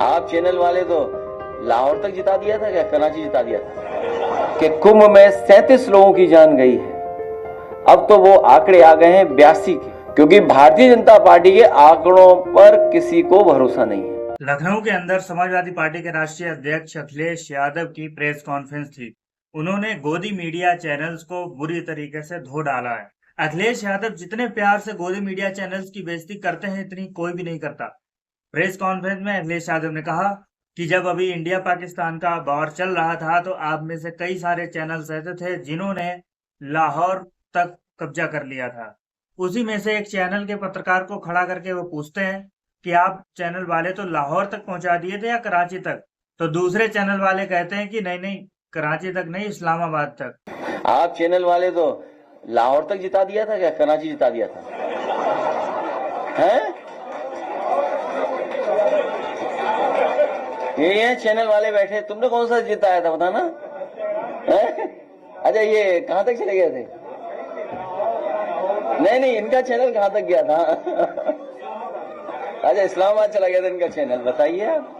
आप चैनल वाले तो लाहौर तक जिता दिया था, क्या कराची जिता दिया था कि कुंभ में 37 लोगों की जान गई है। अब तो वो आंकड़े आ गए हैं 82 के, क्योंकि भारतीय जनता पार्टी के आंकड़ों पर किसी को भरोसा नहीं है। लखनऊ के अंदर समाजवादी पार्टी के राष्ट्रीय अध्यक्ष अखिलेश यादव की प्रेस कॉन्फ्रेंस थी। उन्होंने गोदी मीडिया चैनल्स को बुरी तरीके से धो डाला है। अखिलेश यादव जितने प्यार से गोदी मीडिया चैनल्स की बेइज्जती करते हैं, इतनी कोई भी नहीं करता। प्रेस कॉन्फ्रेंस में अखिलेश यादव ने कहा कि जब अभी इंडिया पाकिस्तान का दौर चल रहा था तो आप में से कई सारे चैनल्स ऐसे थे जिन्होंने लाहौर तक कब्जा कर लिया था। उसी में से एक चैनल के पत्रकार को खड़ा करके वो पूछते हैं कि आप चैनल वाले तो लाहौर तक पहुंचा दिए थे या कराची तक? तो दूसरे चैनल वाले कहते हैं कि नहीं नहीं, कराची तक नहीं, इस्लामाबाद तक। आप चैनल वाले तो लाहौर तक जिता दिया था, क्या कराची जिता दिया था? हैं? ये चैनल वाले बैठे, तुमने कौन सा जिताया था बताना? अच्छा, ये कहां तक चले गए थे? नहीं, इनका चैनल कहां तक गया था? अच्छा, इस्लामाबाद चला गया था इनका चैनल, बताइए आप।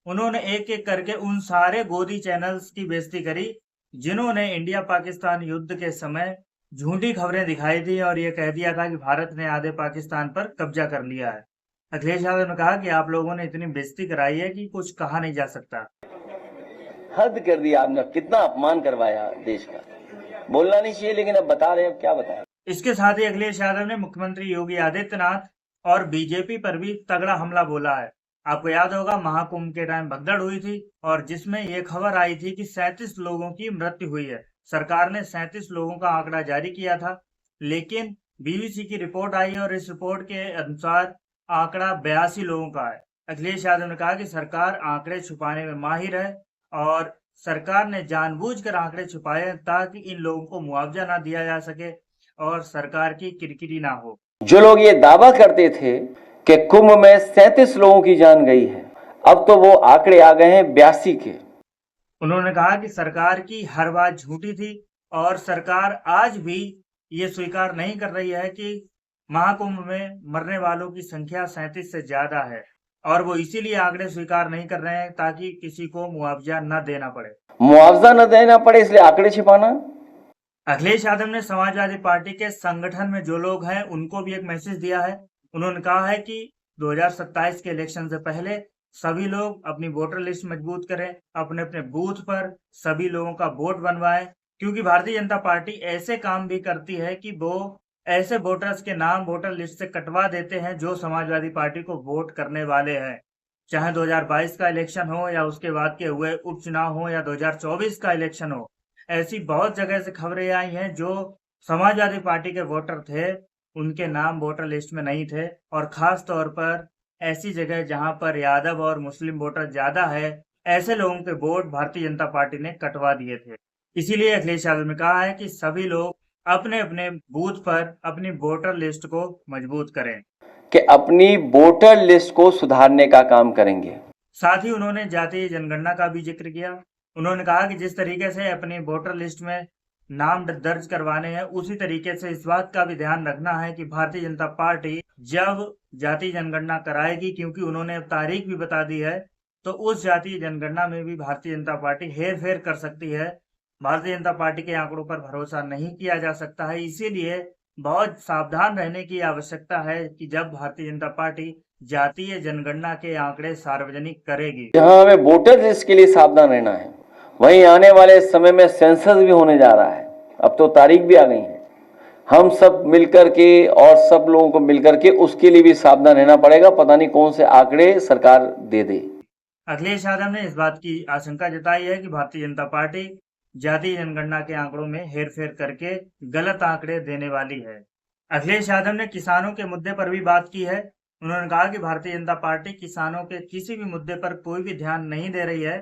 उन्होंने एक एक करके उन सारे गोदी चैनल्स की बेइज्जती करी जिन्होंने इंडिया पाकिस्तान युद्ध के समय झूठी खबरें दिखाई थी और ये कह दिया था कि भारत ने आधे पाकिस्तान पर कब्जा कर लिया है। अखिलेश यादव ने कहा कि आप लोगों ने इतनी बेइज्जती कराई है कि कुछ कहा नहीं जा सकता। हद कर दिया आपने, कितना अपमान करवाया देश का। बोलना नहीं चाहिए, लेकिन अब बता रहे हैं, अब क्या बताएं। इसके साथ ही अखिलेश यादव ने मुख्यमंत्री योगी आदित्यनाथ और बीजेपी पर भी तगड़ा हमला बोला है। आपको याद होगा, महाकुंभ के टाइम भगदड़ हुई थी और जिसमें ये खबर आई थी कि 37 लोगों की मृत्यु हुई है। सरकार ने 37 लोगों का आंकड़ा जारी किया था, लेकिन बीबीसी की रिपोर्ट आई और इस रिपोर्ट के अनुसार आंकड़ा 82 लोगों का है। अखिलेश यादव ने कहा कि सरकार आंकड़े छुपाने में माहिर है और सरकार ने जानबूझकर आंकड़े छुपाए हैं ताकि इन लोगों को मुआवजा ना दिया जा सके और सरकार की किरकिरी ना हो। जो लोग ये दावा करते थे कि कुंभ में 37 लोगों की जान गई है, अब तो वो आंकड़े आ गए हैं 82 के। उन्होंने कहा कि सरकार की हर बात झूठी थी और सरकार आज भी ये स्वीकार नहीं कर रही है कि महाकुंभ में मरने वालों की संख्या 37 से ज्यादा है और वो इसीलिए आंकड़े स्वीकार नहीं कर रहे हैं ताकि किसी को मुआवजा न देना पड़े। मुआवजा न देना पड़े, इसलिए आंकड़े छिपाना। अखिलेश यादव ने समाजवादी पार्टी के संगठन में जो लोग हैं उनको भी एक मैसेज दिया है। उन्होंने कहा है कि 2027 के इलेक्शन से पहले सभी लोग अपनी वोटर लिस्ट मजबूत करें, अपने अपने बूथ पर सभी लोगों का वोट बनवाएं, क्योंकि भारतीय जनता पार्टी ऐसे काम भी करती है कि वो ऐसे वोटर्स के नाम वोटर लिस्ट से कटवा देते हैं जो समाजवादी पार्टी को वोट करने वाले हैं। चाहे 2022 का इलेक्शन हो या उसके बाद के हुए उपचुनाव हो या 2024 का इलेक्शन हो, ऐसी बहुत जगह से खबरें आई हैं जो समाजवादी पार्टी के वोटर थे उनके नाम वोटर लिस्ट में नहीं थे और खास तौर पर ऐसी जगह जहां पर यादव और मुस्लिम वोटर ज्यादा है, ऐसे लोगों के वोट भारतीय जनता पार्टी ने कटवा दिए थे। इसीलिए अखिलेश यादव ने कहा है कि सभी लोग अपने अपने बूथ पर अपनी वोटर लिस्ट को मजबूत करें कि अपनी वोटर लिस्ट को सुधारने का काम करेंगे। साथ ही उन्होंने जातीय जनगणना का भी जिक्र किया। उन्होंने कहा कि जिस तरीके से अपनी वोटर लिस्ट में नाम दर्ज करवाने हैं, उसी तरीके से इस बात का भी ध्यान रखना है कि भारतीय जनता पार्टी जब जातीय जनगणना कराएगी, क्योंकि उन्होंने अब तारीख भी बता दी है, तो उस जातीय जनगणना में भी भारतीय जनता पार्टी हेर फेर कर सकती है। भारतीय जनता पार्टी के आंकड़ों पर भरोसा नहीं किया जा सकता है, इसीलिए बहुत सावधान रहने की आवश्यकता है कि जब भारतीय जनता पार्टी जातीय जनगणना के आंकड़े सार्वजनिक करेगी। जहां हमें वोटर लिस्ट के लिए सावधान रहना है, वहीं आने वाले समय में सेंसस भी होने जा रहा है। अब तो तारीख भी आ गई है। हम सब मिलकर के और सब लोगों को मिलकर के उसके लिए भी सावधान रहना पड़ेगा। पता नहीं कौन से आंकड़े सरकार दे दे। अखिलेश यादव ने इस बात की आशंका जताई है कि भारतीय जनता पार्टी जातीय जनगणना के आंकड़ों में हेरफेर करके गलत आंकड़े देने वाली है। अखिलेश यादव ने किसानों के मुद्दे पर भी बात की है। उन्होंने कहा कि भारतीय जनता पार्टी किसानों के किसी भी मुद्दे पर कोई भी ध्यान नहीं दे रही है,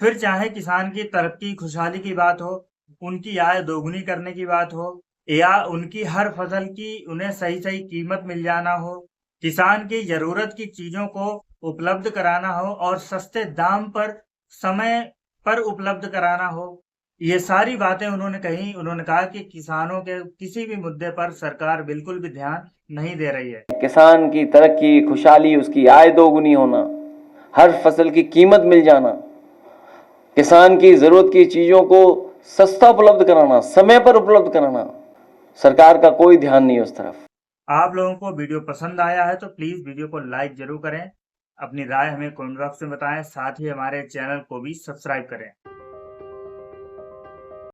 फिर चाहे किसान की तरक्की खुशहाली की बात हो, उनकी आय दोगुनी करने की बात हो या उनकी हर फसल की उन्हें सही सही कीमत मिल जाना हो, किसान की जरूरत की चीजों को उपलब्ध कराना हो और सस्ते दाम पर समय पर उपलब्ध कराना हो, ये सारी बातें उन्होंने कही। उन्होंने कहा कि किसानों के किसी भी मुद्दे पर सरकार बिल्कुल भी ध्यान नहीं दे रही है। किसान की तरक्की, खुशहाली, उसकी आय दोगुनी होना, हर फसल की कीमत मिल जाना, किसान की जरूरत की चीजों को सस्ता उपलब्ध कराना, समय पर उपलब्ध कराना, सरकार का कोई ध्यान नहीं उस तरफ। आप लोगों को वीडियो पसंद आया है तो प्लीज वीडियो को लाइक जरूर करें, अपनी राय हमें कमेंट बॉक्स में बताएं, साथ ही हमारे चैनल को भी सब्सक्राइब करें।